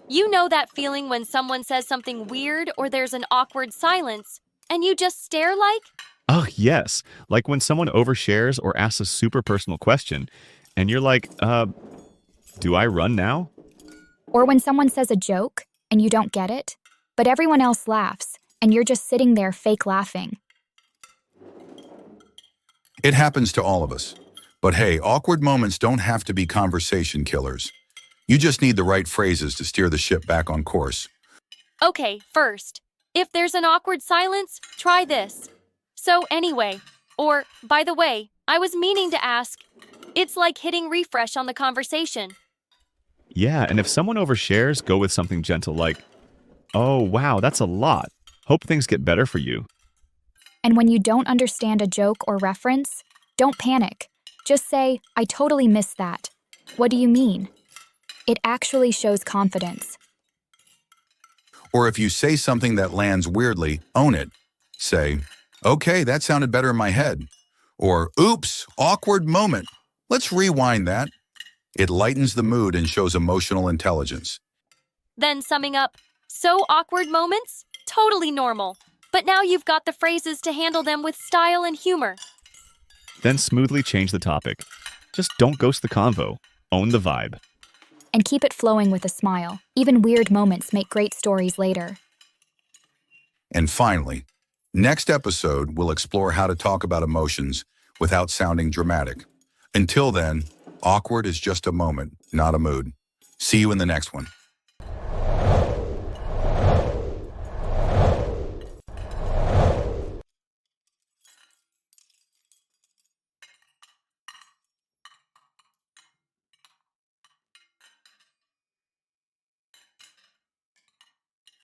You know that feeling when someone says something weird or there's an awkward silence, and you just stare like, Oh, yes. Like when someone overshares or asks a super personal question, and you're like, do I run now? Or when someone says a joke and you don't get it, but everyone else laughs and you're just sitting there fake laughing. It happens to all of us. But hey, awkward moments don't have to be conversation killers. You just need the right phrases to steer the ship back on course. okay, first, if there's an awkward silence, try this. So, anyway, or, by the way, I was meaning to ask. It's like hitting refresh on the conversation. Yeah, and if someone overshares, go with something gentle like, oh, wow, that's a lot. Hope things get better for you. And when you don't understand a joke or reference, don't panic. Just say, I totally missed that. What do you mean? It actually shows confidence. Or if you say something that lands weirdly, own it. Say, okay, that sounded better in my head. Or, oops, awkward moment. Let's rewind that. It lightens the mood and shows emotional intelligence. Then, summing up, so awkward moments? Totally normal. But now you've got the phrases to handle them with style and humor. Then smoothly change the topic. Just don't ghost the convo. Own the vibe. And keep it flowing with a smile. Even weird moments make great stories later. And finally, next episode, we'll explore how to talk about emotions without sounding dramatic. Until then, awkward is just a moment, not a mood. See you in the next one.